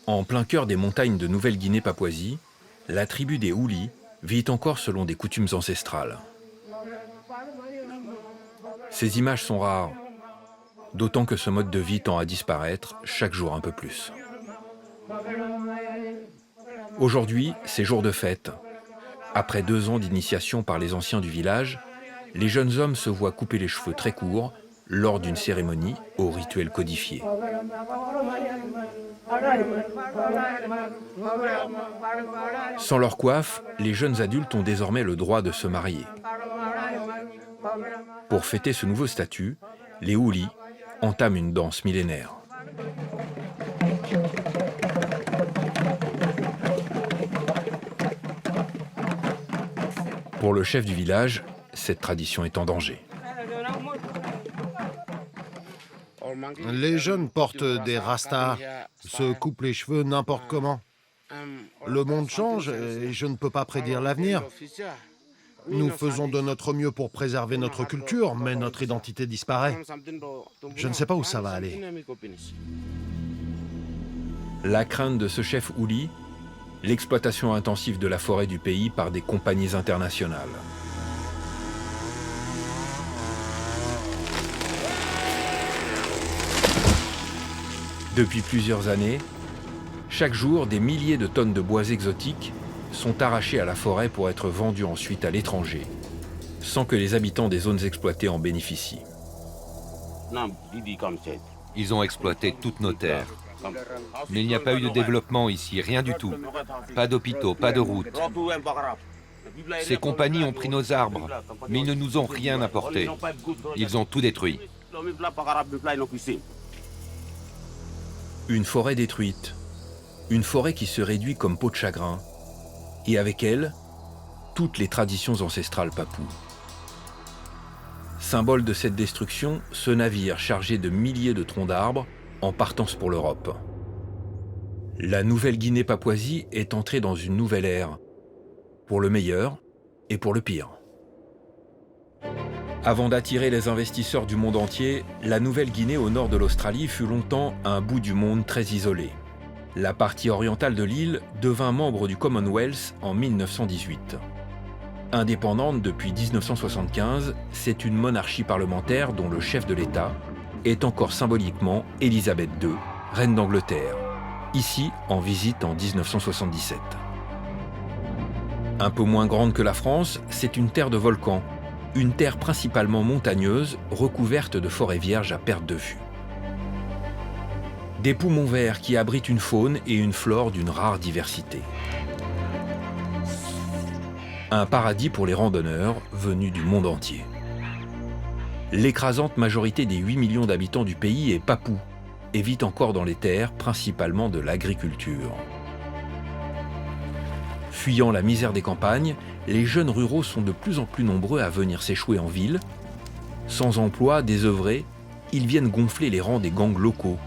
En plein cœur des montagnes de Nouvelle-Guinée-Papouasie, la tribu des Houlis vit encore selon des coutumes ancestrales. Ces images sont rares, d'autant que ce mode de vie tend à disparaître chaque jour un peu plus. Aujourd'hui, c'est jour de fête. Après 2 ans d'initiation par les anciens du village, les jeunes hommes se voient couper les cheveux très courts lors d'une cérémonie au rituel codifié. Sans leur coiffe, les jeunes adultes ont désormais le droit de se marier. Pour fêter ce nouveau statut, les Houlis entament une danse millénaire. Pour le chef du village, cette tradition est en danger. Les jeunes portent des rastas, se coupent les cheveux n'importe comment. Le monde change et je ne peux pas prédire l'avenir. Nous faisons de notre mieux pour préserver notre culture, mais notre identité disparaît. Je ne sais pas où ça va aller. La crainte de ce chef Houli, l'exploitation intensive de la forêt du pays par des compagnies internationales. Depuis plusieurs années, chaque jour, des milliers de tonnes de bois exotiques sont arrachés à la forêt pour être vendus ensuite à l'étranger, sans que les habitants des zones exploitées en bénéficient. Ils ont exploité toutes nos terres. Mais il n'y a pas eu de développement ici, rien du tout. Pas d'hôpitaux, pas de routes. Ces compagnies ont pris nos arbres, mais ils ne nous ont rien apporté. Ils ont tout détruit. Une forêt détruite, une forêt qui se réduit comme peau de chagrin, et avec elle, toutes les traditions ancestrales papoues. Symbole de cette destruction, ce navire chargé de milliers de troncs d'arbres en partance pour l'Europe. La Nouvelle-Guinée-Papouasie est entrée dans une nouvelle ère, pour le meilleur et pour le pire. Avant d'attirer les investisseurs du monde entier, la Nouvelle-Guinée au nord de l'Australie fut longtemps un bout du monde très isolé. La partie orientale de l'île devint membre du Commonwealth en 1918. Indépendante depuis 1975, c'est une monarchie parlementaire dont le chef de l'État est encore symboliquement Élisabeth II, reine d'Angleterre, ici en visite en 1977. Un peu moins grande que la France, c'est une terre de volcans, une terre principalement montagneuse, recouverte de forêts vierges à perte de vue. Des poumons verts qui abritent une faune et une flore d'une rare diversité. Un paradis pour les randonneurs venus du monde entier. L'écrasante majorité des 8 millions d'habitants du pays est papoue et vit encore dans les terres, principalement de l'agriculture. Fuyant la misère des campagnes, les jeunes ruraux sont de plus en plus nombreux à venir s'échouer en ville. Sans emploi, désœuvrés, ils viennent gonfler les rangs des gangs locaux.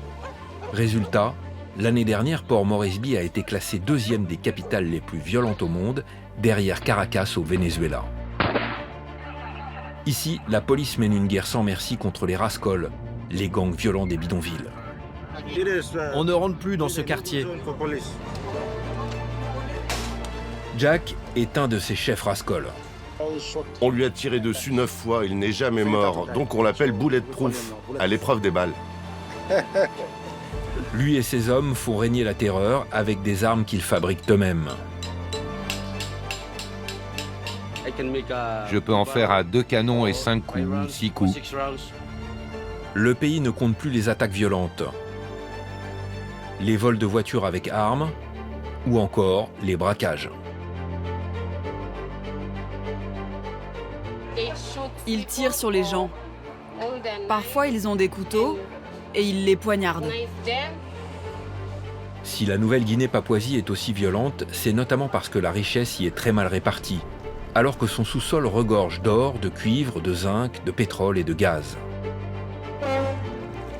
Résultat, l'année dernière, Port Moresby a été classé 2e des capitales les plus violentes au monde, derrière Caracas au Venezuela. Ici, la police mène une guerre sans merci contre les rascols, les gangs violents des bidonvilles. On ne rentre plus dans ce quartier. Jack est un de ces chefs rascols. On lui a tiré dessus 9 fois, il n'est jamais mort, donc on l'appelle bulletproof, à l'épreuve des balles. Lui et ses hommes font régner la terreur avec des armes qu'ils fabriquent eux-mêmes. Je peux en faire à 2 canons et 5 coups, 6 coups. Le pays ne compte plus les attaques violentes, les vols de voitures avec armes ou encore les braquages. Ils tirent sur les gens. Parfois, ils ont des couteaux et ils les poignardent. Si la Nouvelle-Guinée-Papouasie est aussi violente, c'est notamment parce que la richesse y est très mal répartie, alors que son sous-sol regorge d'or, de cuivre, de zinc, de pétrole et de gaz.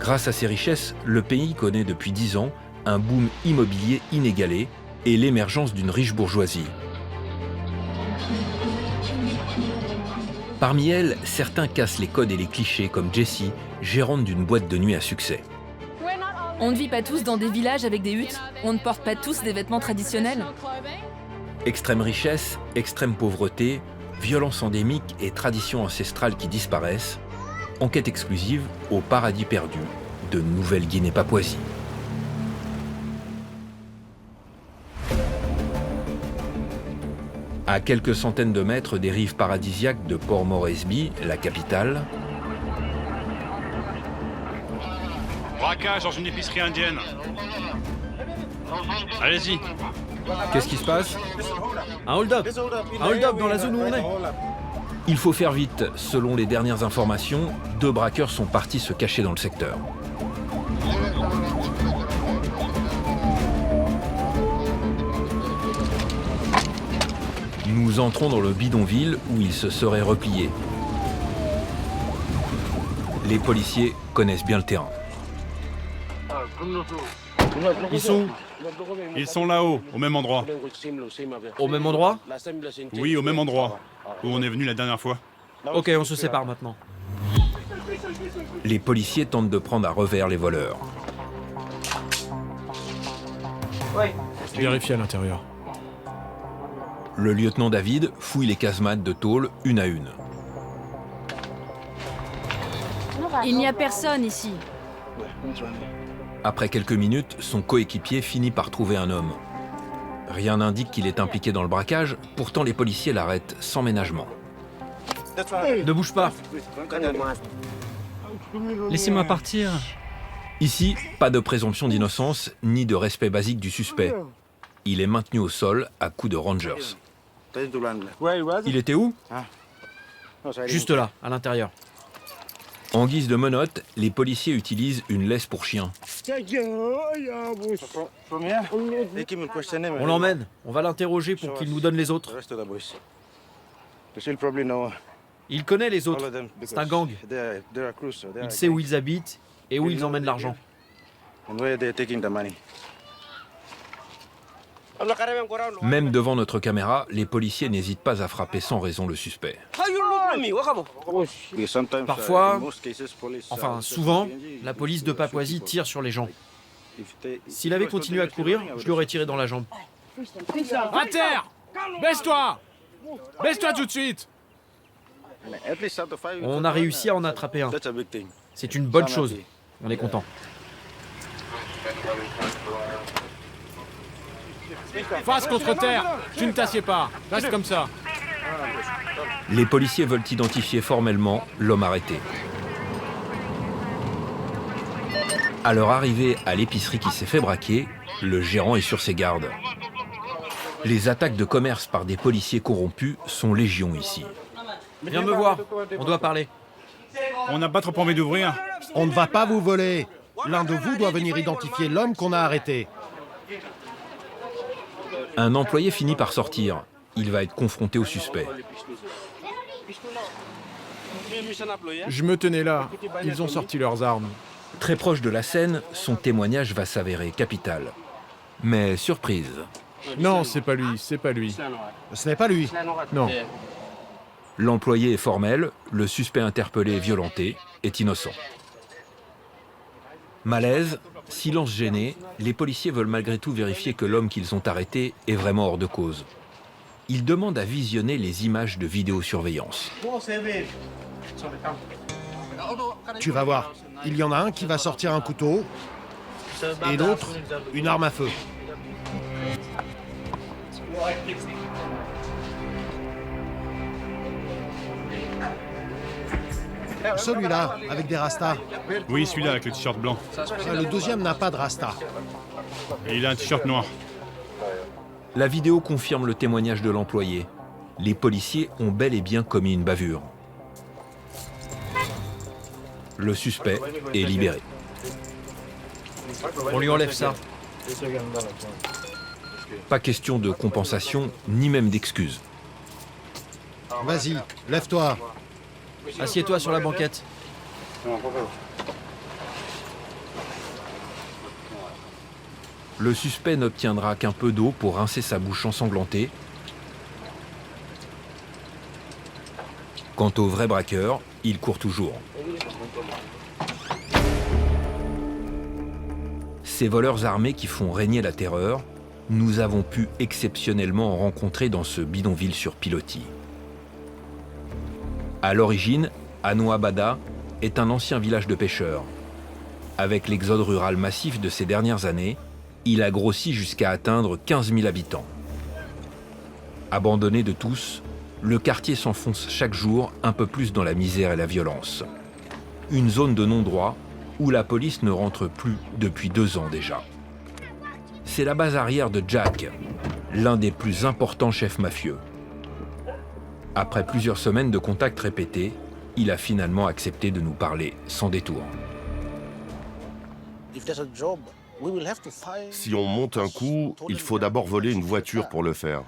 Grâce à ces richesses, le pays connaît depuis 10 ans un boom immobilier inégalé et l'émergence d'une riche bourgeoisie. Parmi elles, certains cassent les codes et les clichés comme Jessie, gérante d'une boîte de nuit à succès. On ne vit pas tous dans des villages avec des huttes. On ne porte pas tous des vêtements traditionnels. Extrême richesse, extrême pauvreté, violence endémique et traditions ancestrales qui disparaissent. Enquête exclusive au paradis perdu de Nouvelle-Guinée-Papouasie. À quelques centaines de mètres des rives paradisiaques de Port Moresby, la capitale, braquage dans une épicerie indienne. Allez-y. qu'est-ce qui se passe? Un hold-up. Un hold-up dans la zone où on est. Il faut faire vite. Selon les dernières informations, 2 braqueurs sont partis se cacher dans le secteur. Nous entrons dans le bidonville où ils se seraient repliés. Les policiers connaissent bien le terrain. Ils sont où? Ils sont là-haut, au même endroit. Au même endroit? Oui, au même endroit, où on est venu la dernière fois. Ok, on se sépare maintenant. Les policiers tentent de prendre à revers les voleurs. Vérifiez à l'intérieur. Le lieutenant David fouille les casemates de tôle une à une. Il n'y a personne ici. Après quelques minutes, son coéquipier finit par trouver un homme. Rien n'indique qu'il est impliqué dans le braquage, pourtant les policiers l'arrêtent sans ménagement. Ne bouge pas. Laissez-moi partir. Ici, pas de présomption d'innocence ni de respect basique du suspect. Il est maintenu au sol à coups de rangers. Il était où? Juste là, à l'intérieur. En guise de menottes, les policiers utilisent une laisse pour chien. On l'emmène. On va l'interroger pour qu'il nous donne les autres. Il connaît les autres. C'est un gang. Il sait où ils habitent et où ils emmènent l'argent. Même devant notre caméra, les policiers n'hésitent pas à frapper sans raison le suspect. Parfois, enfin souvent, la police de Papouasie tire sur les gens. S'il avait continué à courir, je lui aurais tiré dans la jambe. À terre! Baisse-toi! Baisse-toi tout de suite! On a réussi à en attraper un. C'est une bonne chose. On est content. Face contre terre! Tu ne t'assieds pas! Reste comme ça! Les policiers veulent identifier formellement l'homme arrêté. À leur arrivée à l'épicerie qui s'est fait braquer, le gérant est sur ses gardes. Les attaques de commerce par des policiers corrompus sont légion ici. Viens me voir, on doit parler. On n'a pas trop envie d'ouvrir. On ne va pas vous voler. L'un de vous doit venir identifier l'homme qu'on a arrêté. Un employé finit par sortir. Il va être confronté au suspect. Je me tenais là. Ils ont sorti leurs armes. Très proche de la scène, son témoignage va s'avérer capital. Mais surprise, Non, c'est pas lui, c'est pas lui. Ce n'est pas lui. Non. l'employé est formel, le suspect interpellé et violenté est innocent. Malaise, silence gêné, les policiers veulent malgré tout vérifier que l'homme qu'ils ont arrêté est vraiment hors de cause. Ils demandent à visionner les images de vidéosurveillance. Tu vas voir. Il y en a un qui va sortir un couteau et l'autre une arme à feu. Celui-là, avec des rastas. Oui, celui-là avec le t-shirt blanc. Le deuxième n'a pas de rasta. Et il a un t-shirt noir. La vidéo confirme le témoignage de l'employé. Les policiers ont bel et bien commis une bavure. Le suspect est libéré. On lui enlève ça. Pas question de compensation, ni même d'excuses. Vas-y, lève-toi. Assieds-toi sur la banquette. Le suspect n'obtiendra qu'un peu d'eau pour rincer sa bouche ensanglantée. Quant au vrai braqueur, il court toujours. Ces voleurs armés qui font régner la terreur, nous avons pu exceptionnellement en rencontrer dans ce bidonville sur pilotis. À l'origine, Anoabada est un ancien village de pêcheurs. Avec l'exode rural massif de ces dernières années, il a grossi jusqu'à atteindre 15 000 habitants. Abandonné de tous, le quartier s'enfonce chaque jour un peu plus dans la misère et la violence. Une zone de non-droit où la police ne rentre plus depuis 2 ans déjà. C'est la base arrière de Jack, l'un des plus importants chefs mafieux. Après plusieurs semaines de contacts répétés, il a finalement accepté de nous parler sans détour. Si on monte un coup, il faut d'abord voler une voiture pour le faire.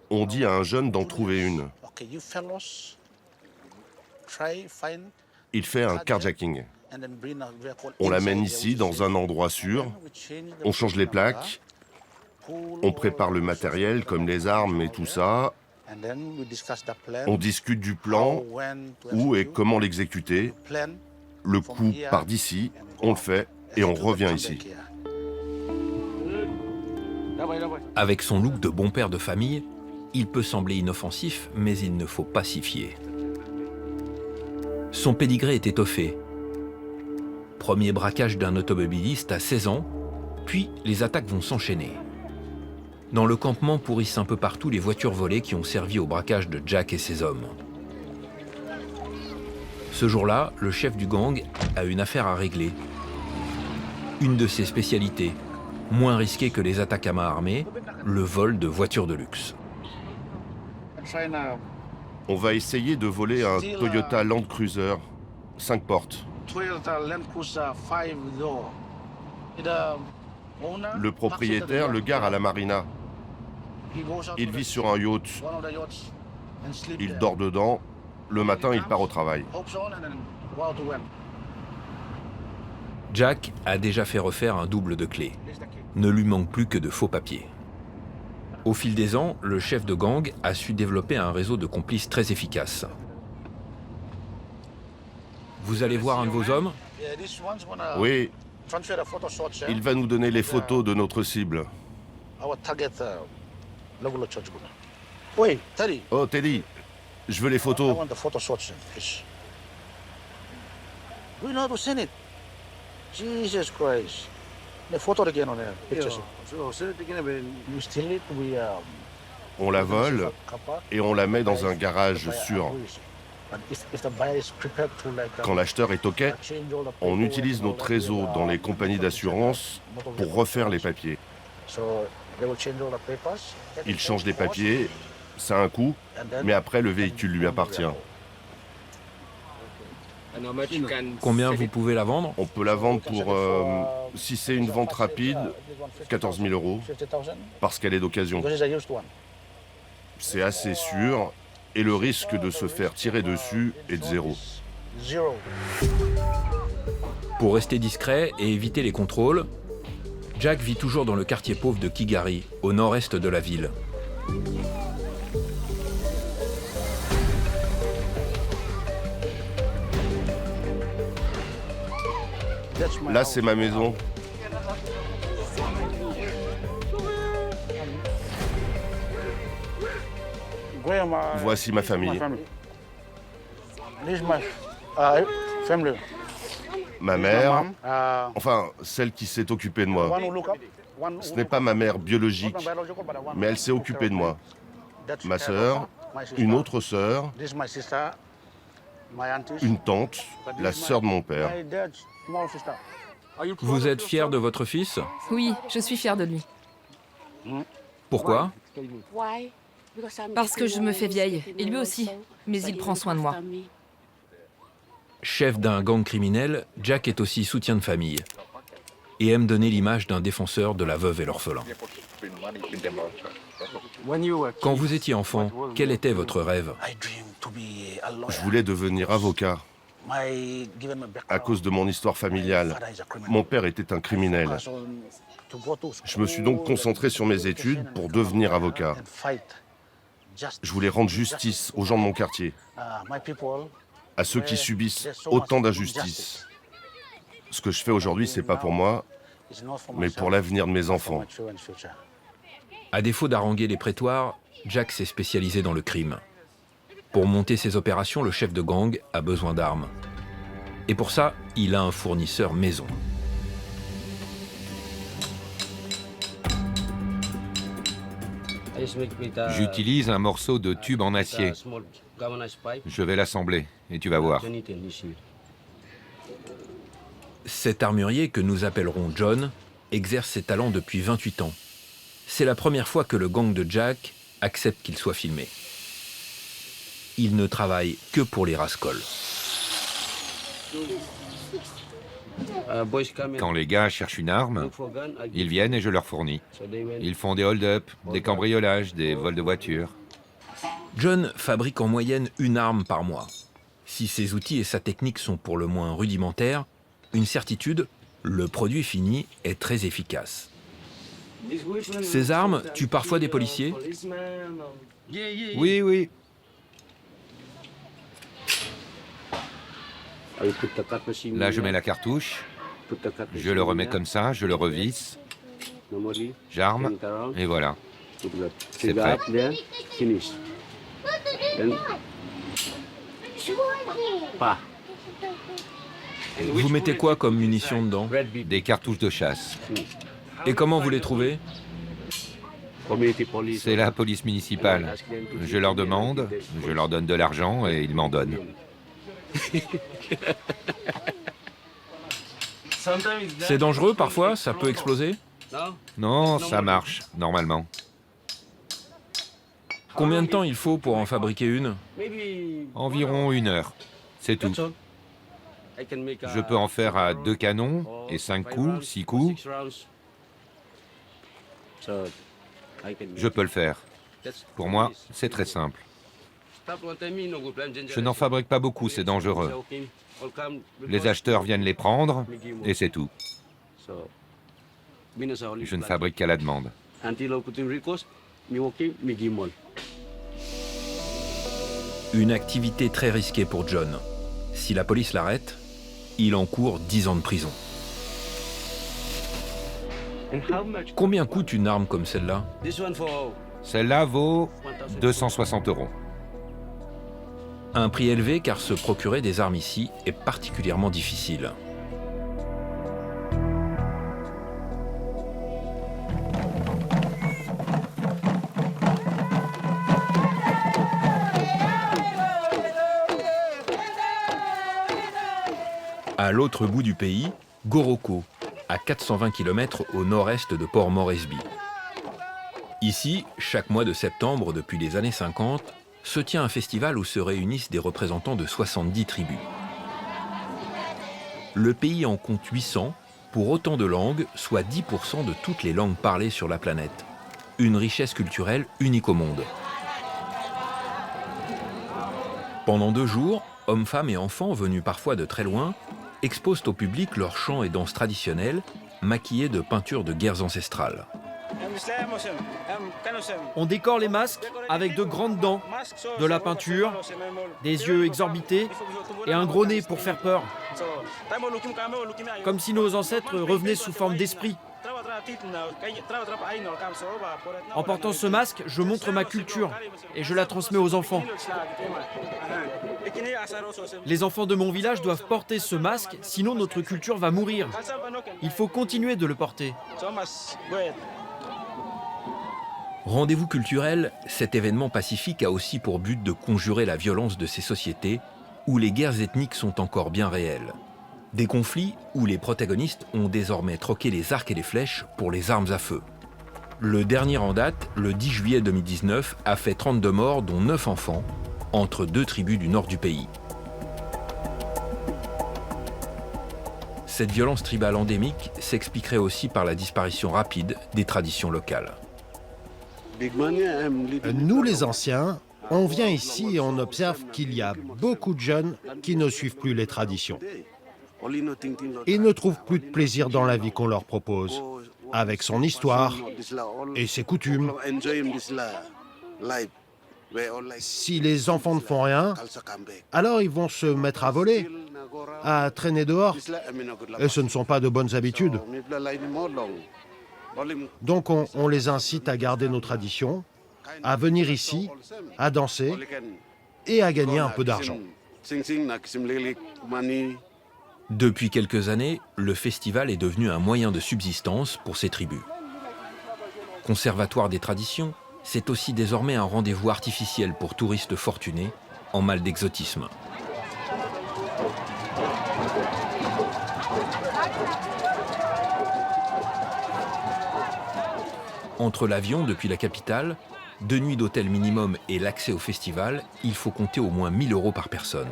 On dit à un jeune d'en trouver une. Il fait un carjacking. On l'amène ici, dans un endroit sûr. On change les plaques. On prépare le matériel, comme les armes et tout ça. On discute du plan, où et comment l'exécuter. Le coup part d'ici, on le fait et on revient ici. Avec son look de bon père de famille, il peut sembler inoffensif, mais il ne faut pas s'y fier. Son pédigré est étoffé. Premier braquage d'un automobiliste à 16 ans, puis les attaques vont s'enchaîner. Dans le campement pourrissent un peu partout les voitures volées qui ont servi au braquage de Jack et ses hommes. Ce jour-là, le chef du gang a une affaire à régler. Une de ses spécialités, moins risquée que les attaques à main armée, le vol de voitures de luxe. On va essayer de voler un Toyota Land Cruiser, 5 portes. Le propriétaire le gare à la marina. Il vit sur un yacht. Il dort dedans. Le matin, il part au travail. Jack a déjà fait refaire un double de clés. Ne lui manque plus que de faux papiers. Au fil des ans, le chef de gang a su développer un réseau de complices très efficace. Vous allez voir un de vos hommes? Oui. Il va nous donner les photos de notre cible. Oh, Teddy, je veux les photos. On la vole et on la met dans un garage sûr. Quand l'acheteur est OK, on utilise notre réseau dans les compagnies d'assurance pour refaire les papiers. Ils changent les papiers, ça a un coût, mais après le véhicule lui appartient. Combien vous pouvez la vendre? On peut la vendre pour, si c'est une vente rapide, 14 000 €, parce qu'elle est d'occasion. C'est assez sûr, et le risque de se faire tirer dessus est de 0. Pour rester discret et éviter les contrôles, Jack vit toujours dans le quartier pauvre de Kigari, au nord-est de la ville. Là, c'est ma maison. Voici ma famille. Ma mère, enfin, celle qui s'est occupée de moi. Ce n'est pas ma mère biologique, mais elle s'est occupée de moi. Ma sœur, une autre sœur, une tante, la sœur de mon père. Vous êtes fier de votre fils? Oui, je suis fière de lui. Pourquoi? Parce que je me fais vieille, et lui aussi, mais il prend soin de moi. Chef d'un gang criminel, Jack est aussi soutien de famille et aime donner l'image d'un défenseur de la veuve et l'orphelin. Quand vous étiez enfant, quel était votre rêve? Je voulais devenir avocat. À cause de mon histoire familiale, mon père était un criminel. Je me suis donc concentré sur mes études pour devenir avocat. Je voulais rendre justice aux gens de mon quartier, à ceux qui subissent autant d'injustices. Ce que je fais aujourd'hui, c'est pas pour moi, mais pour l'avenir de mes enfants. À défaut d'haranguer les prétoires, Jack s'est spécialisé dans le crime. Pour monter ses opérations, le chef de gang a besoin d'armes. Et pour ça, il a un fournisseur maison. J'utilise un morceau de tube en acier. Je vais l'assembler et tu vas voir. Cet armurier, que nous appellerons John, exerce ses talents depuis 28 ans. C'est la première fois que le gang de Jack accepte qu'il soit filmé. Il ne travaille que pour les rascols. Quand les gars cherchent une arme, ils viennent et je leur fournis. Ils font des hold-up, des cambriolages, des vols de voitures. John fabrique en moyenne une arme par mois. Si ses outils et sa technique sont pour le moins rudimentaires, une certitude, le produit fini est très efficace. Ces armes tuent parfois des policiers. Oui, oui. Là, je mets la cartouche. Je le remets comme ça, je le revisse. J'arme, et voilà. C'est prêt. Vous mettez quoi comme munitions dedans? Des cartouches de chasse. Et comment vous les trouvez? C'est la police municipale. Je leur demande, je leur donne de l'argent et ils m'en donnent. C'est dangereux parfois? Ça peut exploser? Non, ça marche, normalement. Combien de temps il faut pour en fabriquer une? Environ 1 heure, c'est tout. Je peux en faire à 2 canons et 5 coups, 6 coups. Je peux le faire. Pour moi, c'est très simple. Je n'en fabrique pas beaucoup, c'est dangereux. Les acheteurs viennent les prendre et c'est tout. Je ne fabrique qu'à la demande. Une activité très risquée pour John. Si la police l'arrête, il encourt 10 ans de prison. Combien coûte une arme comme celle-là? Celle-là vaut 260 €. Un prix élevé car se procurer des armes ici est particulièrement difficile. À l'autre bout du pays, Goroko, à 420 km au nord-est de Port Moresby. Ici, chaque mois de septembre depuis les années 50, se tient un festival où se réunissent des représentants de 70 tribus. Le pays en compte 800, pour autant de langues, soit 10% de toutes les langues parlées sur la planète. Une richesse culturelle unique au monde. Pendant 2 jours, hommes, femmes et enfants venus parfois de très loin exposent au public leurs chants et danses traditionnelles, maquillés de peintures de guerres ancestrales. On décore les masques avec de grandes dents, de la peinture, des yeux exorbités et un gros nez pour faire peur. Comme si nos ancêtres revenaient sous forme d'esprit. En portant ce masque, je montre ma culture et je la transmets aux enfants. Les enfants de mon village doivent porter ce masque, sinon notre culture va mourir. Il faut continuer de le porter. Rendez-vous culturel, cet événement pacifique a aussi pour but de conjurer la violence de ces sociétés où les guerres ethniques sont encore bien réelles. Des conflits où les protagonistes ont désormais troqué les arcs et les flèches pour les armes à feu. Le dernier en date, le 10 juillet 2019, a fait 32 morts, dont 9 enfants, entre 2 tribus du nord du pays. Cette violence tribale endémique s'expliquerait aussi par la disparition rapide des traditions locales. Nous, les anciens, on vient ici et on observe qu'il y a beaucoup de jeunes qui ne suivent plus les traditions. Ils ne trouvent plus de plaisir dans la vie qu'on leur propose, avec son histoire et ses coutumes. Si les enfants ne font rien, alors ils vont se mettre à voler à traîner dehors. Et ce ne sont pas de bonnes habitudes. Donc on les incite à garder nos traditions, à venir ici, à danser et à gagner un peu d'argent. Depuis quelques années, le festival est devenu un moyen de subsistance pour ces tribus. Conservatoire des traditions, c'est aussi désormais un rendez-vous artificiel pour touristes fortunés en mal d'exotisme. Entre l'avion depuis la capitale, 2 nuits d'hôtel minimum et l'accès au festival, il faut compter au moins 1 000 € par personne.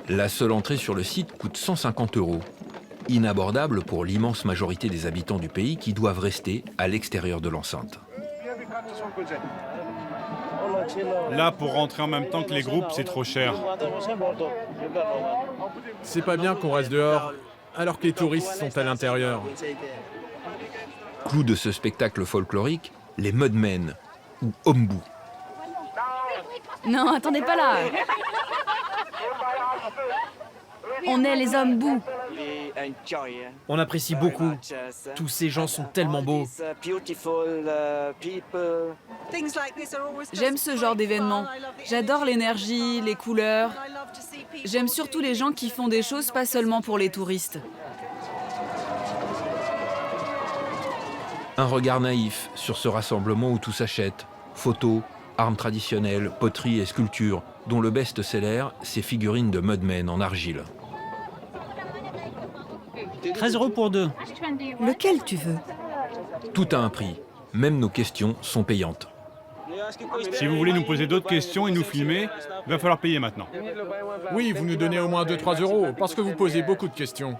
La seule entrée sur le site coûte 150 €, inabordable pour l'immense majorité des habitants du pays qui doivent rester à l'extérieur de l'enceinte. Là, pour rentrer en même temps que les groupes, c'est trop cher. C'est pas bien qu'on reste dehors, alors que les touristes sont à l'intérieur. Clou de ce spectacle folklorique, les Mudmen, ou Ombu. Non, attendez pas là. On est les hommes bous. On apprécie beaucoup. Tous ces gens sont tellement beaux. J'aime ce genre d'événement. J'adore l'énergie, les couleurs. J'aime surtout les gens qui font des choses pas seulement pour les touristes. Un regard naïf sur ce rassemblement où tout s'achète. Photos, armes traditionnelles, poteries et sculptures, dont le best-seller, ces figurines de Mudmen en argile. 13 € pour 2. Lequel tu veux? Tout a un prix. Même nos questions sont payantes. Si vous voulez nous poser d'autres questions et nous filmer, il va falloir payer maintenant. Oui, vous nous donnez au moins 2-3 € parce que vous posez beaucoup de questions.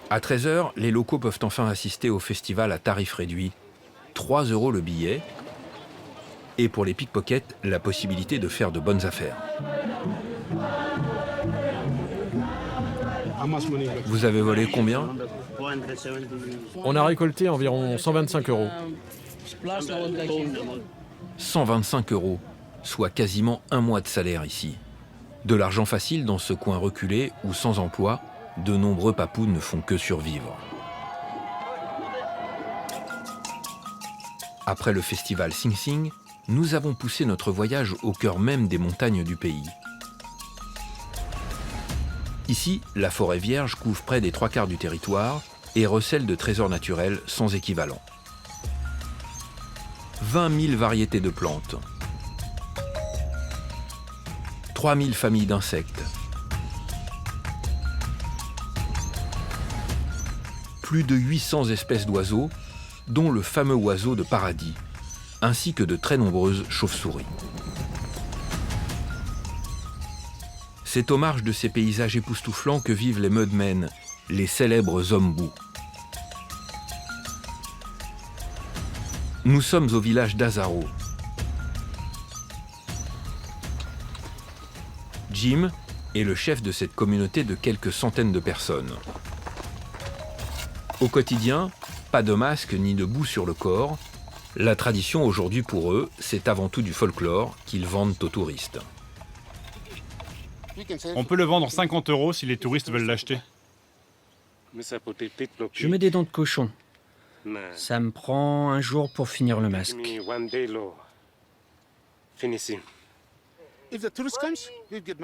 À 13 h, les locaux peuvent enfin assister au festival à tarif réduit. 3 € le billet. Et pour les pickpockets, la possibilité de faire de bonnes affaires. Vous avez volé combien? On a récolté environ 125 €. 125 €, soit quasiment un mois de salaire ici. De l'argent facile dans ce coin reculé où, sans emploi, de nombreux papous ne font que survivre. Après le festival Sing Sing, nous avons poussé notre voyage au cœur même des montagnes du pays. Ici, la forêt vierge couvre près des 3/4 du territoire et recèle de trésors naturels sans équivalent. 20 000 variétés de plantes, 3 000 familles d'insectes, plus de 800 espèces d'oiseaux, dont le fameux oiseau de paradis, ainsi que de très nombreuses chauves-souris. C'est aux marges de ces paysages époustouflants que vivent les Mudmen, les célèbres hommes bous. Nous sommes au village d'Azaro. Jim est le chef de cette communauté de quelques centaines de personnes. Au quotidien, pas de masque ni de boue sur le corps. La tradition aujourd'hui pour eux, c'est avant tout du folklore qu'ils vendent aux touristes. On peut le vendre 50 € si les touristes veulent l'acheter. Je mets des dents de cochon. Ça me prend un jour pour finir le masque.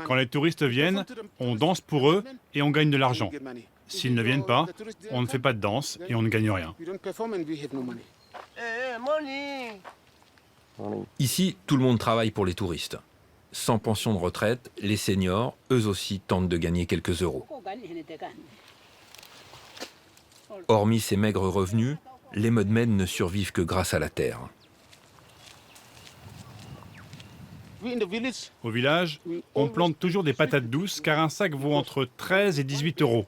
Quand les touristes viennent, on danse pour eux et on gagne de l'argent. S'ils ne viennent pas, on ne fait pas de danse et on ne gagne rien. Ici, tout le monde travaille pour les touristes. Sans pension de retraite, les seniors, eux aussi, tentent de gagner quelques euros. Hormis ces maigres revenus, les Mudmen ne survivent que grâce à la terre. Au village, on plante toujours des patates douces car un sac vaut entre 13 et 18 €.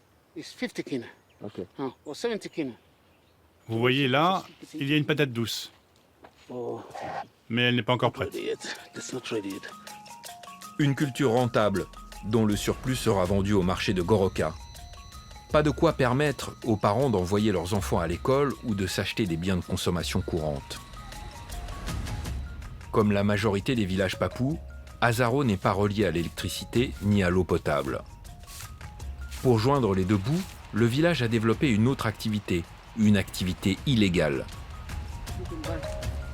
Vous voyez là, il y a une patate douce. Mais elle n'est pas encore prête. Une culture rentable, dont le surplus sera vendu au marché de Goroka. Pas de quoi permettre aux parents d'envoyer leurs enfants à l'école ou de s'acheter des biens de consommation courante. Comme la majorité des villages papous, Azaro n'est pas relié à l'électricité ni à l'eau potable. Pour joindre les deux bouts, le village a développé une autre activité, une activité illégale.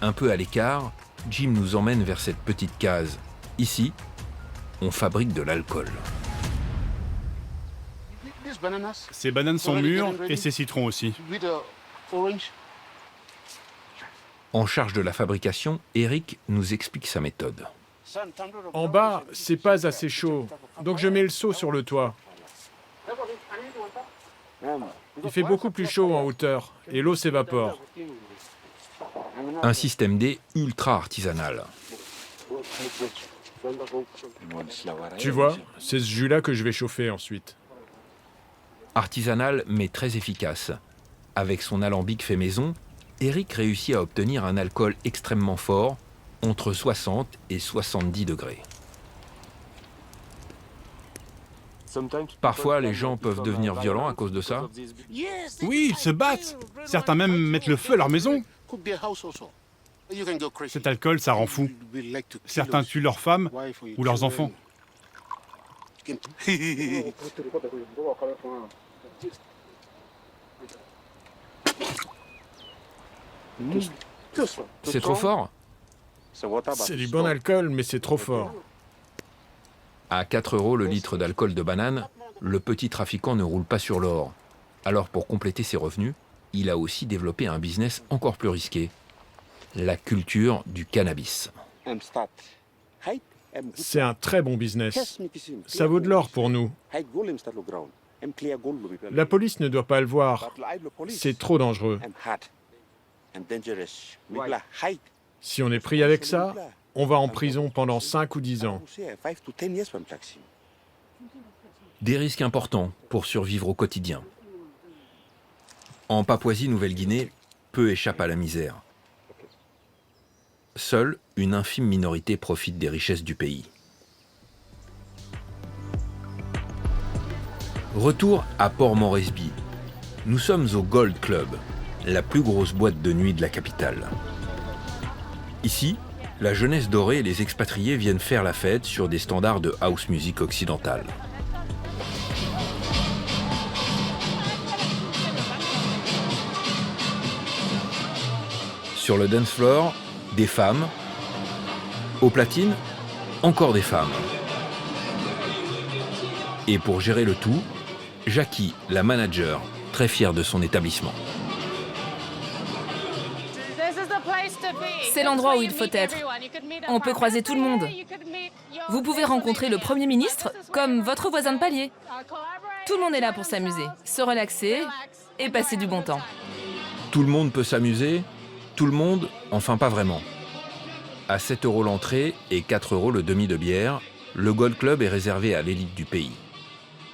Un peu à l'écart, Jim nous emmène vers cette petite case. Ici, on fabrique de l'alcool. Ces bananes sont mûres et ces citrons aussi. En charge de la fabrication, Eric nous explique sa méthode. En bas, c'est pas assez chaud, donc je mets le seau sur le toit. Il fait beaucoup plus chaud en hauteur et l'eau s'évapore. Un système D ultra artisanal. Tu vois, c'est ce jus-là que je vais chauffer ensuite. Artisanal mais très efficace. Avec son alambic fait maison, Eric réussit à obtenir un alcool extrêmement fort, entre 60 et 70 degrés. Parfois, les gens peuvent devenir violents à cause de ça. Oui, ils se battent. Certains même mettent le feu à leur maison. Cet alcool, ça rend fou. Certains tuent leurs femmes ou leurs enfants. C'est trop fort? C'est du bon alcool, mais c'est trop fort. À 4 € le litre d'alcool de banane, le petit trafiquant ne roule pas sur l'or. Alors pour compléter ses revenus, il a aussi développé un business encore plus risqué. La culture du cannabis. C'est un très bon business. Ça vaut de l'or pour nous. La police ne doit pas le voir. C'est trop dangereux. Si on est pris avec ça, on va en prison pendant 5 ou 10 ans. Des risques importants pour survivre au quotidien. En Papouasie-Nouvelle-Guinée, peu échappent à la misère. Seule une infime minorité profite des richesses du pays. Retour à Port Moresby. Nous sommes au Gold Club, la plus grosse boîte de nuit de la capitale. Ici, la jeunesse dorée et les expatriés viennent faire la fête sur des standards de house music occidentale. Sur le dance floor, des femmes. Aux platines, encore des femmes. Et pour gérer le tout, Jackie, la manager, très fière de son établissement. C'est l'endroit où il faut être. On peut croiser tout le monde. Vous pouvez rencontrer le Premier ministre comme votre voisin de palier. Tout le monde est là pour s'amuser, se relaxer et passer du bon temps. Tout le monde peut s'amuser, tout le monde, enfin pas vraiment. À 7 € l'entrée et 4 € le demi de bière, le Gold Club est réservé à l'élite du pays.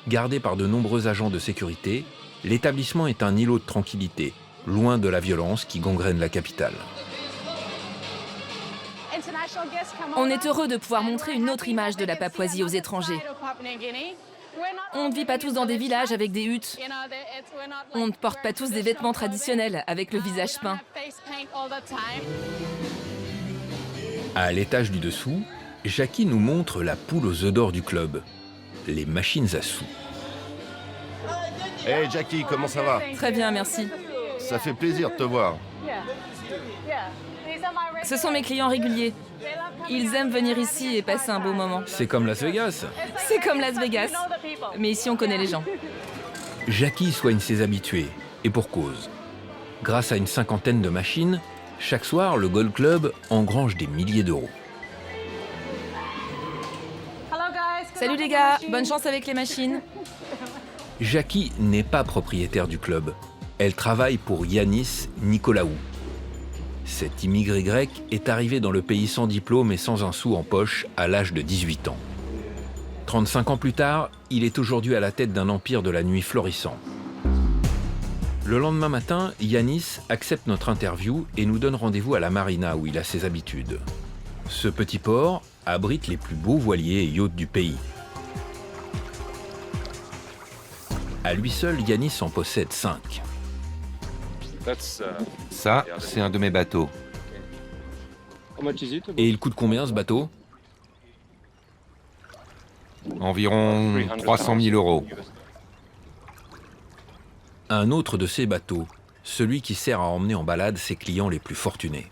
Gardé par de nombreux agents de sécurité, l'établissement est un îlot de tranquillité, loin de la violence qui gangrène la capitale. On est heureux de pouvoir montrer une autre image de la Papouasie aux étrangers. On ne vit pas tous dans des villages avec des huttes. On ne porte pas tous des vêtements traditionnels avec le visage peint. À l'étage du dessous, Jackie nous montre la poule aux œufs d'or du club, les machines à sous. Hey Jackie, comment ça va? Très bien, merci. Ça fait plaisir de te voir. Ce sont mes clients réguliers. Ils aiment venir ici et passer un beau moment. C'est comme Las Vegas. C'est comme Las Vegas. Mais ici, on connaît les gens. Jackie soigne ses habitués, et pour cause. Grâce à une cinquantaine de machines, chaque soir, le Gold Club engrange des milliers d'euros. Salut les gars, bonne chance avec les machines. Jackie n'est pas propriétaire du club. Elle travaille pour Yanis Nicolaou. Cet immigré grec est arrivé dans le pays sans diplôme et sans un sou en poche à l'âge de 18 ans. 35 ans plus tard, il est aujourd'hui à la tête d'un empire de la nuit florissant. Le lendemain matin, Yanis accepte notre interview et nous donne rendez-vous à la marina où il a ses habitudes. Ce petit port abrite les plus beaux voiliers et yachts du pays. À lui seul, Yanis en possède 5. Ça, c'est un de mes bateaux. Et il coûte combien ce bateau? Environ 300 000 euros. Un autre de ces bateaux, celui qui sert à emmener en balade ses clients les plus fortunés.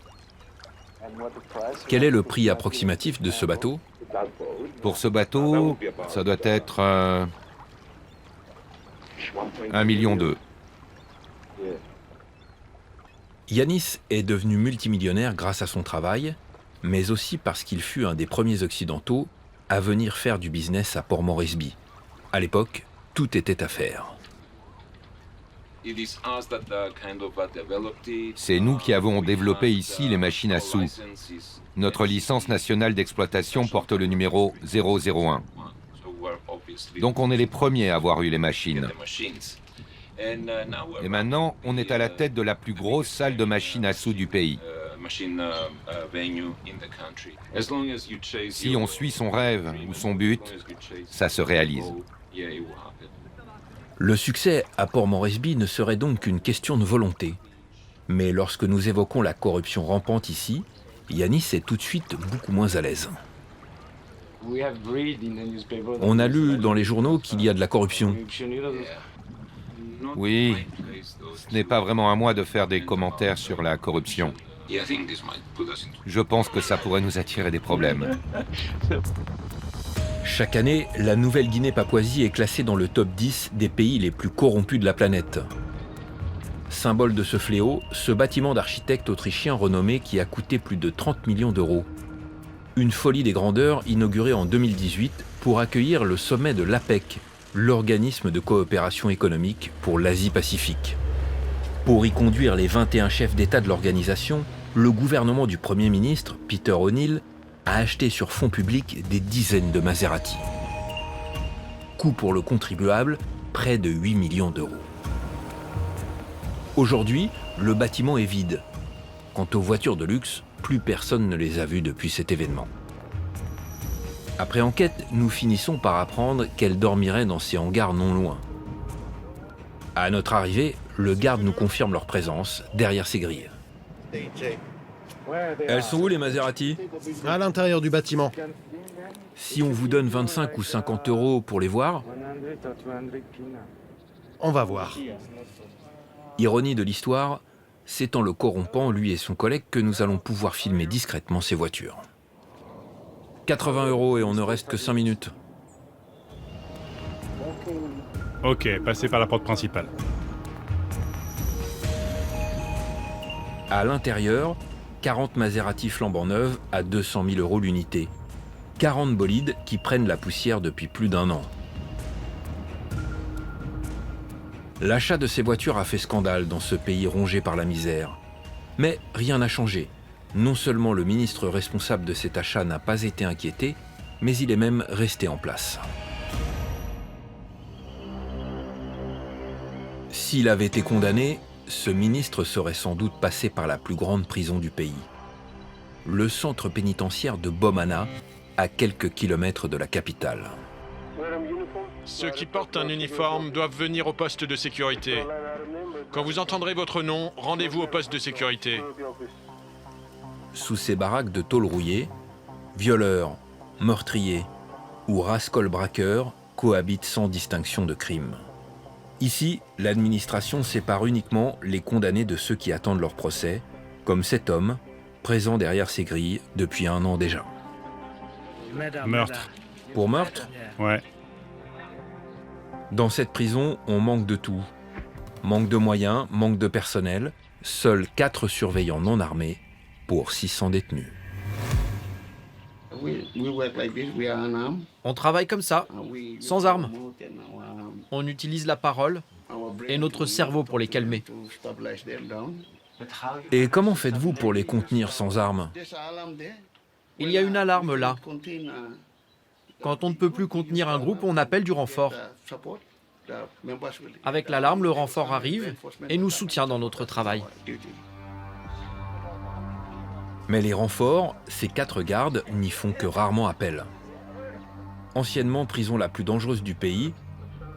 Quel est le prix approximatif de ce bateau? Pour ce bateau, ça doit être 1,2 million. Yanis est devenu multimillionnaire grâce à son travail, mais aussi parce qu'il fut un des premiers occidentaux à venir faire du business à Port Moresby. À l'époque, tout était à faire. C'est nous qui avons développé ici les machines à sous. Notre licence nationale d'exploitation porte le numéro 001. Donc on est les premiers à avoir eu les machines. Et maintenant, on est à la tête de la plus grosse salle de machines à sous du pays. Si on suit son rêve ou son but, ça se réalise. Le succès à Port Moresby ne serait donc qu'une question de volonté. Mais lorsque nous évoquons la corruption rampante ici, Yanis est tout de suite beaucoup moins à l'aise. On a lu dans les journaux qu'il y a de la corruption. Oui, ce n'est pas vraiment à moi de faire des commentaires sur la corruption. Je pense que ça pourrait nous attirer des problèmes. Chaque année, la Nouvelle-Guinée-Papouasie est classée dans le top 10 des pays les plus corrompus de la planète. Symbole de ce fléau, ce bâtiment d'architecte autrichien renommé qui a coûté plus de 30 millions d'euros. Une folie des grandeurs inaugurée en 2018 pour accueillir le sommet de l'APEC, l'organisme de coopération économique pour l'Asie-Pacifique. Pour y conduire les 21 chefs d'État de l'organisation, le gouvernement du Premier ministre, Peter O'Neill, a acheté sur fonds publics des dizaines de Maserati. Coût pour le contribuable, près de 8 millions d'euros. Aujourd'hui, le bâtiment est vide. Quant aux voitures de luxe, plus personne ne les a vues depuis cet événement. Après enquête, nous finissons par apprendre qu'elles dormiraient dans ces hangars non loin. À notre arrivée, le garde nous confirme leur présence derrière ces grilles. Elles sont où les Maserati? À l'intérieur du bâtiment. Si on vous donne 25 ou 50 euros pour les voir? On va voir. Ironie de l'histoire, c'est en le corrompant, lui et son collègue, que nous allons pouvoir filmer discrètement ces voitures. 80 euros et on ne reste que 5 minutes. Ok, passez par la porte principale. À l'intérieur, 40 Maserati flambant neuves à 200 000 euros l'unité. 40 bolides qui prennent la poussière depuis plus d'1 an. L'achat de ces voitures a fait scandale dans ce pays rongé par la misère. Mais rien n'a changé. Non seulement le ministre responsable de cet achat n'a pas été inquiété, mais il est même resté en place. S'il avait été condamné, ce ministre serait sans doute passé par la plus grande prison du pays. Le centre pénitentiaire de Bomana, à quelques kilomètres de la capitale. Ceux qui portent un uniforme doivent venir au poste de sécurité. Quand vous entendrez votre nom, rendez-vous au poste de sécurité. Sous ces baraques de tôle rouillée, violeurs, meurtriers ou rascol-braqueurs cohabitent sans distinction de crime. Ici, l'administration sépare uniquement les condamnés de ceux qui attendent leur procès, comme cet homme, présent derrière ces grilles depuis 1 an déjà. Meurtre. Pour meurtre? Ouais. Dans cette prison, on manque de tout. Manque de moyens, manque de personnel, seuls 4 surveillants non armés pour 600 détenus. On travaille comme ça, sans armes. On utilise la parole et notre cerveau pour les calmer. Et comment faites-vous pour les contenir sans armes? Il y a une alarme là. Quand on ne peut plus contenir un groupe, on appelle du renfort. Avec l'alarme, le renfort arrive et nous soutient dans notre travail. Mais les renforts, ces 4 gardes, n'y font que rarement appel. Anciennement prison la plus dangereuse du pays,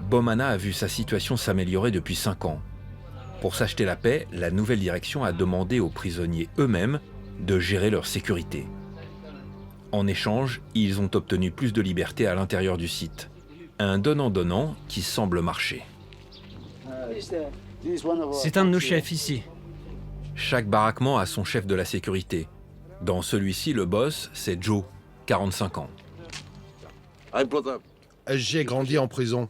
Bomana a vu sa situation s'améliorer depuis 5 ans. Pour s'acheter la paix, la nouvelle direction a demandé aux prisonniers eux-mêmes de gérer leur sécurité. En échange, ils ont obtenu plus de liberté à l'intérieur du site. Un donnant-donnant qui semble marcher. C'est un de nos chefs ici. Chaque baraquement a son chef de la sécurité. Dans celui-ci, le boss, c'est Joe, 45 ans. J'ai grandi en prison.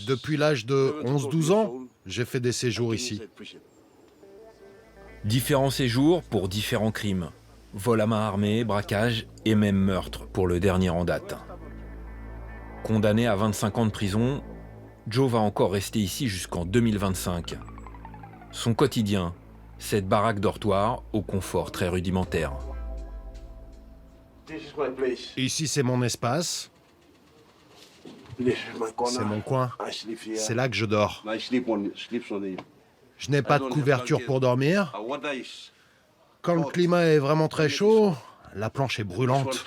Depuis l'âge de 11-12 ans, j'ai fait des séjours ici. Différents séjours pour différents crimes. Vol à main armée, braquage et même meurtre pour le dernier en date. Condamné à 25 ans de prison, Joe va encore rester ici jusqu'en 2025. Son quotidien, cette baraque dortoir au confort très rudimentaire. Ici, c'est mon espace. C'est mon coin. C'est là que je dors. Je n'ai pas de couverture pour dormir. Quand le climat est vraiment très chaud, la planche est brûlante.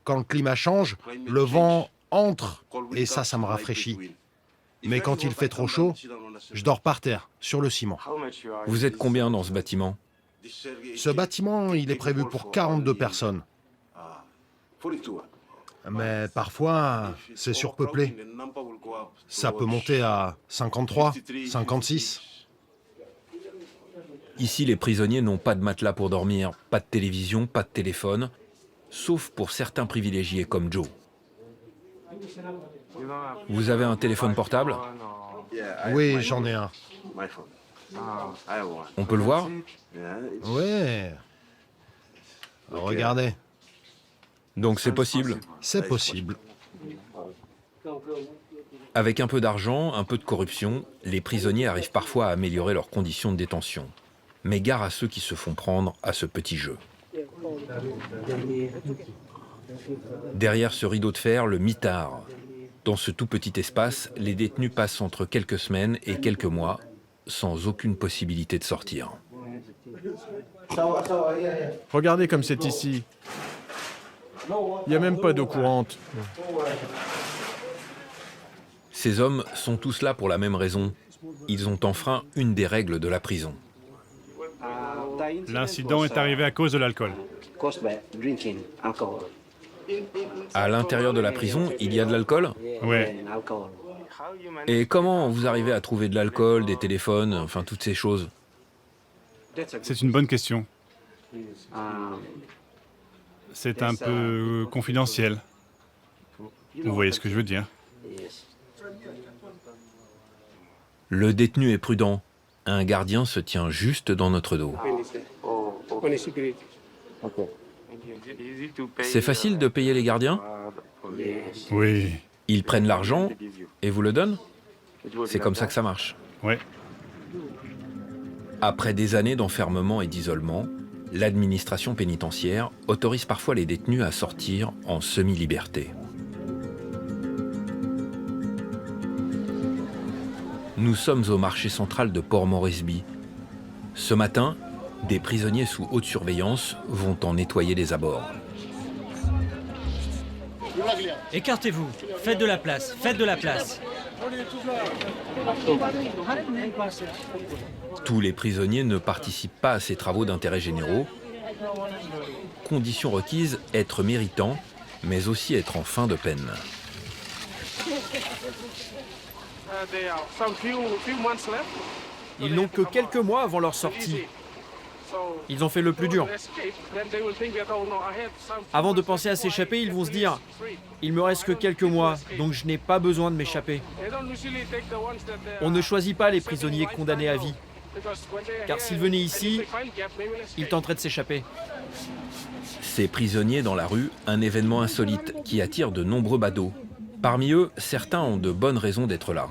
Quand le climat change, le vent entre et ça me rafraîchit. Mais quand il fait trop chaud, je dors par terre, sur le ciment. Vous êtes combien dans ce bâtiment? Ce bâtiment, il est prévu pour 42 personnes. Mais parfois, c'est surpeuplé. Ça peut monter à 53, 56. Ici, les prisonniers n'ont pas de matelas pour dormir, pas de télévision, pas de téléphone, sauf pour certains privilégiés comme Joe. Vous avez un téléphone portable? Oui, j'en ai un. On peut le voir? Oui. Regardez. Donc c'est possible? C'est possible. Avec un peu d'argent, un peu de corruption, les prisonniers arrivent parfois à améliorer leurs conditions de détention. Mais gare à ceux qui se font prendre à ce petit jeu. Derrière ce rideau de fer, le mitard. Dans ce tout petit espace, les détenus passent entre quelques semaines et quelques mois, sans aucune possibilité de sortir. Regardez comme c'est ici. Il n'y a même pas d'eau courante. Ces hommes sont tous là pour la même raison. Ils ont enfreint une des règles de la prison. L'incident est arrivé à cause de l'alcool. À l'intérieur de la prison, il y a de l'alcool? Oui. Et comment vous arrivez à trouver de l'alcool, des téléphones, enfin toutes ces choses? C'est une bonne question. C'est un peu confidentiel. Vous voyez ce que je veux dire? Le détenu est prudent. Un gardien se tient juste dans notre dos. C'est facile de payer les gardiens? Oui. Ils prennent l'argent et vous le donnent? C'est comme ça que ça marche. Oui. Après des années d'enfermement et d'isolement, l'administration pénitentiaire autorise parfois les détenus à sortir en semi-liberté. Nous sommes au marché central de Port Moresby. Ce matin, des prisonniers sous haute surveillance vont en nettoyer les abords. Écartez-vous, faites de la place, faites de la place. Tous les prisonniers ne participent pas à ces travaux d'intérêt généraux. Condition requise, être méritant, mais aussi être en fin de peine. Ils n'ont que quelques mois avant leur sortie. Ils ont fait le plus dur. Avant de penser à s'échapper, ils vont se dire « Il me reste que quelques mois, donc je n'ai pas besoin de m'échapper ». On ne choisit pas les prisonniers condamnés à vie. Car s'ils venaient ici, ils tenteraient de s'échapper. Ces prisonniers dans la rue, un événement insolite qui attire de nombreux badauds. Parmi eux, certains ont de bonnes raisons d'être là.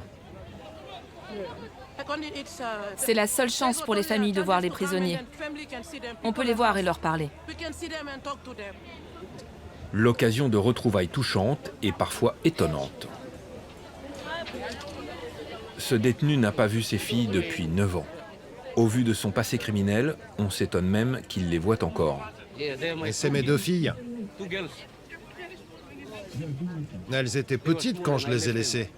C'est la seule chance pour les familles de voir les prisonniers. On peut les voir et leur parler. L'occasion de retrouvailles touchantes et parfois étonnantes. Ce détenu n'a pas vu ses filles depuis 9 ans. Au vu de son passé criminel, on s'étonne même qu'il les voit encore. Et c'est mes 2 filles. Elles étaient petites quand je les ai laissées.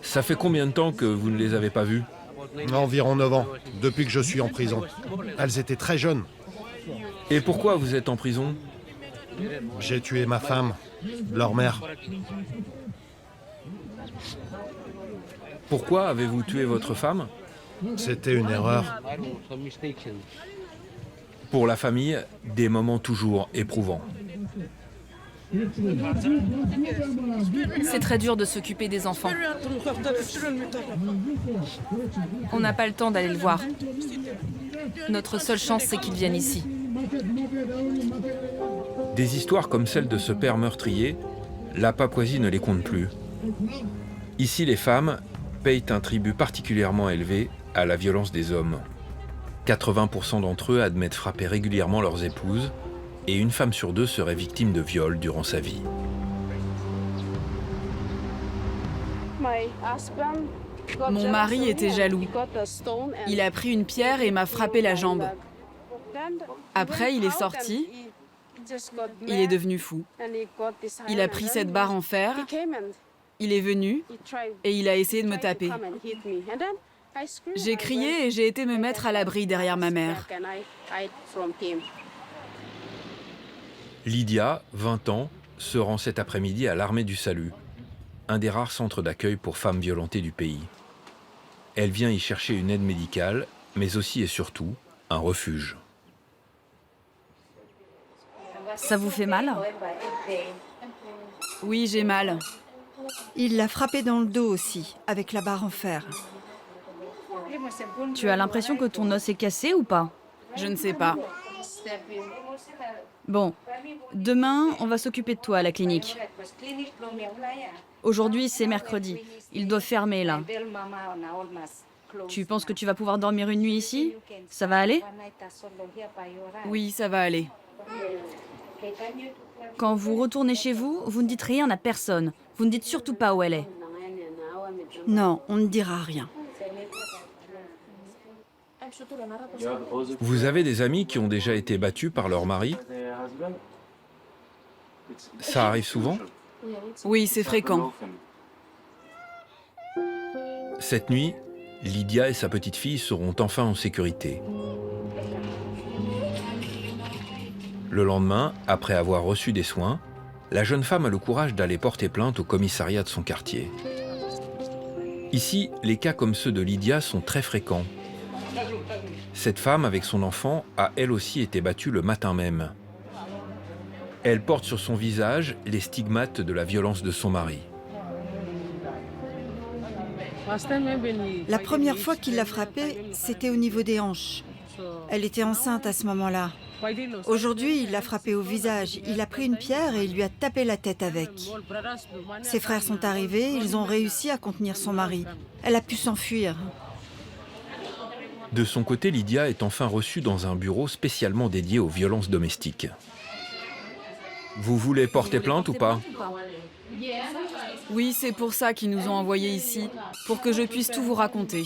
Ça fait combien de temps que vous ne les avez pas vues? Environ 9 ans, depuis que je suis en prison. Elles étaient très jeunes. Et pourquoi vous êtes en prison? J'ai tué ma femme, leur mère. Pourquoi avez-vous tué votre femme? C'était une erreur. Pour la famille, des moments toujours éprouvants. C'est très dur de s'occuper des enfants. On n'a pas le temps d'aller le voir. Notre seule chance, c'est qu'ils viennent ici. Des histoires comme celle de ce père meurtrier, la Papouasie ne les compte plus. Ici, les femmes payent un tribut particulièrement élevé à la violence des hommes. 80% d'entre eux admettent frapper régulièrement leurs épouses, et une femme sur deux serait victime de viol durant sa vie. Mon mari était jaloux. Il a pris une pierre et m'a frappé la jambe. Après, il est sorti. Il est devenu fou. Il a pris cette barre en fer. Il est venu et il a essayé de me taper. J'ai crié et j'ai été me mettre à l'abri derrière ma mère. Lydia, 20 ans, se rend cet après-midi à l'Armée du Salut, un des rares centres d'accueil pour femmes violentées du pays. Elle vient y chercher une aide médicale, mais aussi et surtout un refuge. Ça vous fait mal? Oui, j'ai mal. Il l'a frappé dans le dos aussi, avec la barre en fer. Tu as l'impression que ton os est cassé ou pas? Je ne sais pas. Bon, demain, on va s'occuper de toi à la clinique. Aujourd'hui, c'est mercredi. Ils doivent fermer là. Tu penses que tu vas pouvoir dormir une nuit ici? Ça va aller? Oui, ça va aller. Quand vous retournez chez vous, vous ne dites rien à personne. Vous ne dites surtout pas où elle est. Non, on ne dira rien. Vous avez des amis qui ont déjà été battus par leur mari? Ça arrive souvent? Oui, c'est fréquent. Cette nuit, Lydia et sa petite fille seront enfin en sécurité. Le lendemain, après avoir reçu des soins, la jeune femme a le courage d'aller porter plainte au commissariat de son quartier. Ici, les cas comme ceux de Lydia sont très fréquents. Cette femme, avec son enfant, a elle aussi été battue le matin même. Elle porte sur son visage les stigmates de la violence de son mari. La première fois qu'il l'a frappée, c'était au niveau des hanches. Elle était enceinte à ce moment-là. Aujourd'hui, il l'a frappée au visage. Il a pris une pierre et il lui a tapé la tête avec. Ses frères sont arrivés, ils ont réussi à contenir son mari. Elle a pu s'enfuir. De son côté, Lydia est enfin reçue dans un bureau spécialement dédié aux violences domestiques. Vous voulez porter plainte ou pas? Oui, c'est pour ça qu'ils nous ont envoyés ici, pour que je puisse tout vous raconter.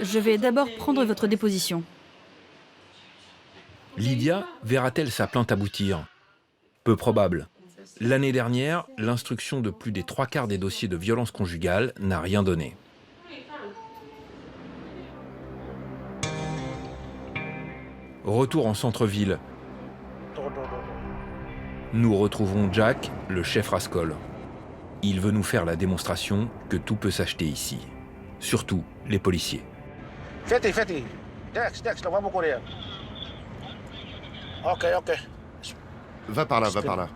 Je vais d'abord prendre votre déposition. Lydia verra-t-elle sa plainte aboutir? Peu probable. L'année dernière, l'instruction de plus des 3/4 des dossiers de violence conjugale n'a rien donné. Retour en centre-ville. Nous retrouvons Jack, le chef Rascol. Il veut nous faire la démonstration que tout peut s'acheter ici. Surtout les policiers. Va par là, va par là.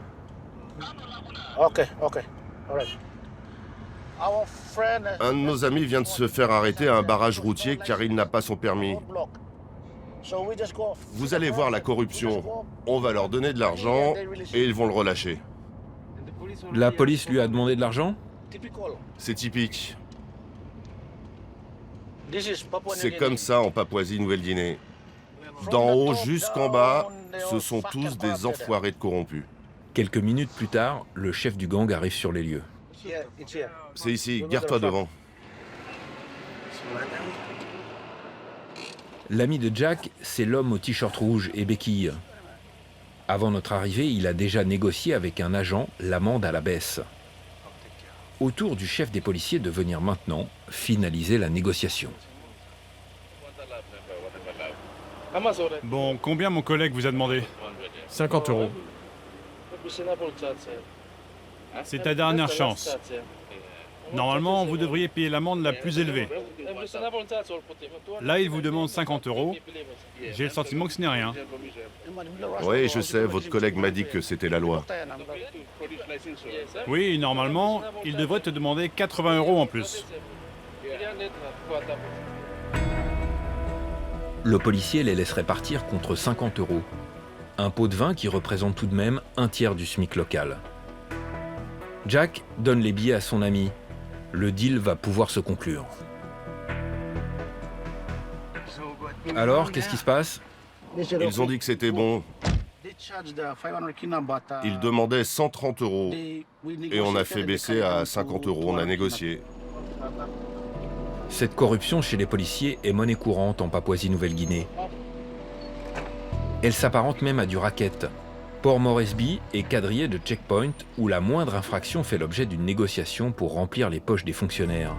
Un de nos amis vient de se faire arrêter à un barrage routier car il n'a pas son permis. Vous allez voir la corruption. On va leur donner de l'argent et ils vont le relâcher. La police lui a demandé de l'argent? C'est typique. C'est comme ça en Papouasie-Nouvelle-Guinée. D'en haut jusqu'en bas, ce sont tous des enfoirés de corrompus. Quelques minutes plus tard, le chef du gang arrive sur les lieux. C'est ici, garde-toi devant. L'ami de Jack, c'est l'homme au t-shirt rouge et béquille. Avant notre arrivée, il a déjà négocié avec un agent l'amende à la baisse. Au tour du chef des policiers de venir maintenant finaliser la négociation. Bon, combien mon collègue vous a demandé? 50 €. C'est ta dernière chance. Normalement, vous devriez payer l'amende la plus élevée. Là, il vous demande 50 €. J'ai le sentiment que ce n'est rien. Oui, je sais, votre collègue m'a dit que c'était la loi. Oui, normalement, il devrait te demander 80 € en plus. Le policier les laisserait partir contre 50 €. Un pot de vin qui représente tout de même un tiers du SMIC local. Jack donne les billets à son ami. Le deal va pouvoir se conclure. Alors, qu'est-ce qui se passe? Ils ont dit que c'était bon. Ils demandaient 130 € et on a fait baisser à 50 €. On a négocié. Cette corruption chez les policiers est monnaie courante en Papouasie-Nouvelle-Guinée. Elle s'apparente même à du racket. Port Moresby est quadrillé de checkpoints où la moindre infraction fait l'objet d'une négociation pour remplir les poches des fonctionnaires.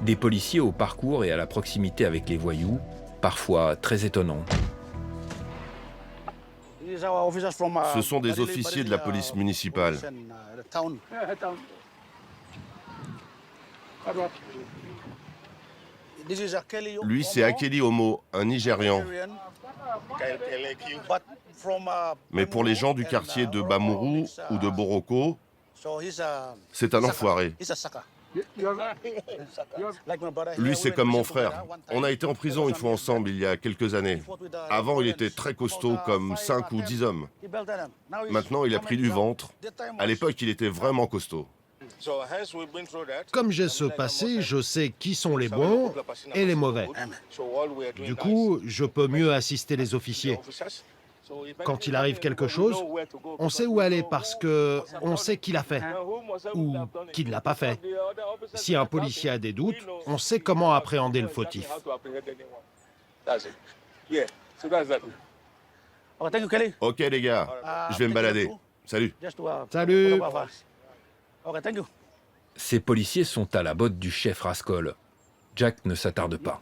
Des policiers au parcours et à la proximité avec les voyous, parfois très étonnants. Ce sont des officiers de la police municipale. Lui, c'est Akeli Omo, un Nigérian. Mais pour les gens du quartier de Bamuru ou de Boroko, c'est un enfoiré. Lui, c'est comme mon frère. On a été en prison une fois ensemble il y a quelques années. Avant, il était très costaud, comme 5 ou 10 hommes. Maintenant, il a pris du ventre. À l'époque, il était vraiment costaud. Comme j'ai ce passé, je sais qui sont les bons et les mauvais. Du coup, je peux mieux assister les officiers. Quand il arrive quelque chose, on sait où aller parce que on sait qui l'a fait ou qui ne l'a pas fait. Si un policier a des doutes, on sait comment appréhender le fautif. Ok les gars, je vais me balader. Salut. Salut. Ces policiers sont à la botte du chef Rascol. Jack ne s'attarde pas.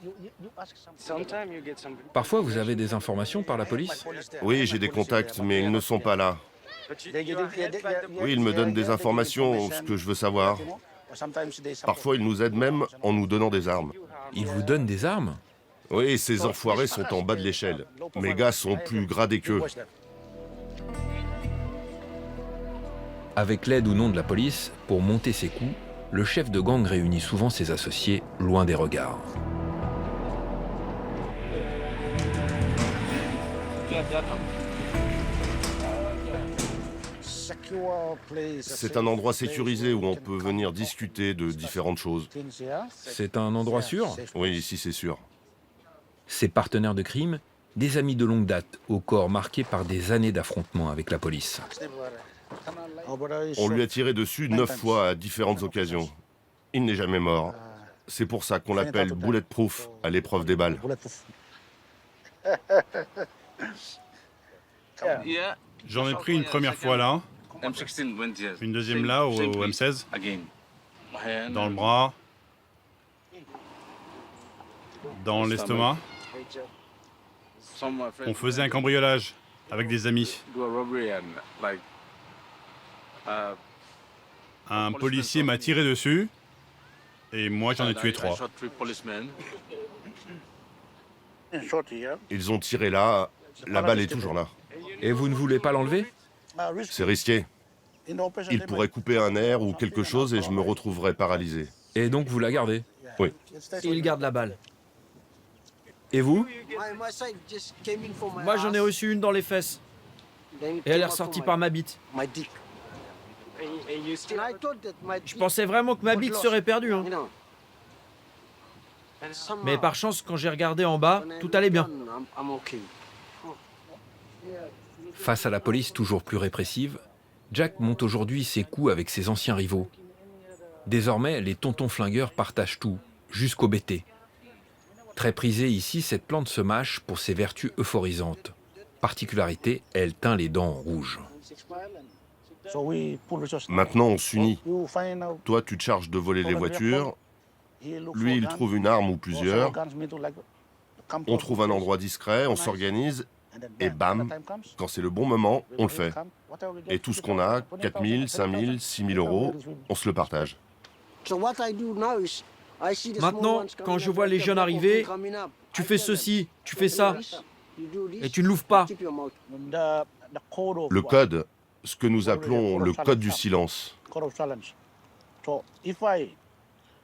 Parfois, vous avez des informations par la police? Oui, j'ai des contacts, mais ils ne sont pas là. Oui, ils me donnent des informations, ce que je veux savoir. Parfois, ils nous aident même en nous donnant des armes. Ils vous donnent des armes? Oui, ces enfoirés sont en bas de l'échelle. Mes gars sont plus gradés qu'eux. Avec l'aide ou non de la police, pour monter ses coups, le chef de gang réunit souvent ses associés loin des regards. C'est un endroit sécurisé où on peut venir discuter de différentes choses. C'est un endroit sûr? Oui, ici c'est sûr. Ses partenaires de crime, des amis de longue date, au corps marqué par des années d'affrontements avec la police. On lui a tiré dessus 9 fois à différentes occasions. Il n'est jamais mort. C'est pour ça qu'on l'appelle bulletproof à l'épreuve des balles. J'en ai pris une première fois là, une deuxième là au M16, dans le bras, dans l'estomac. On faisait un cambriolage avec des amis. Un policier m'a tiré dessus et moi j'en ai tué 3. Ils ont tiré là, la balle est toujours là. Et vous ne voulez pas l'enlever? C'est risqué. Il pourrait couper un nerf ou quelque chose et je me retrouverais paralysé. Et donc vous la gardez? Oui. Il garde la balle. Et vous? Moi j'en ai reçu une dans les fesses. Et elle est ressortie par ma bite. Je pensais vraiment que ma bite serait perdue. Hein. Mais par chance, quand j'ai regardé en bas, tout allait bien. Face à la police toujours plus répressive, Jack monte aujourd'hui ses coups avec ses anciens rivaux. Désormais, les tontons flingueurs partagent tout, jusqu'au BT. Très prisée ici, cette plante se mâche pour ses vertus euphorisantes. Particularité, elle teint les dents en rouge. Maintenant, on s'unit. Toi, tu te charges de voler les voitures Lui, il trouve une arme ou plusieurs. On trouve un endroit discret, on s'organise, et bam, quand c'est le bon moment, on le fait. Et tout ce qu'on a, 4 000, 5 000, 6 000 euros, on se le partage. Maintenant, quand je vois les jeunes arriver, tu fais ceci, tu fais ça, et tu ne l'ouvres pas. Le code, ce que nous appelons le code du silence.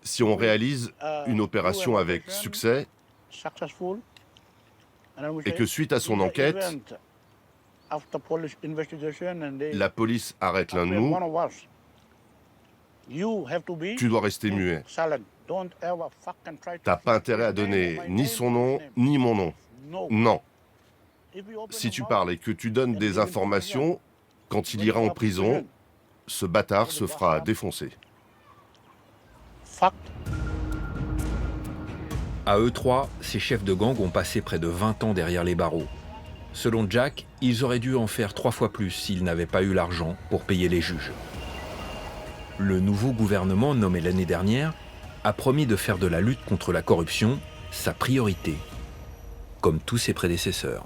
Si on réalise une opération avec succès, et que suite à son enquête, la police arrête l'un de nous, tu dois rester muet. T'as pas intérêt à donner ni son nom, ni mon nom. Non. Si tu parles et que tu donnes des informations, quand il ira en prison, ce bâtard se fera défoncer. À eux trois, ces chefs de gang ont passé près de 20 ans derrière les barreaux. Selon Jack, ils auraient dû en faire 3 fois plus s'ils n'avaient pas eu l'argent pour payer les juges. Le nouveau gouvernement, nommé l'année dernière, a promis de faire de la lutte contre la corruption sa priorité, comme tous ses prédécesseurs.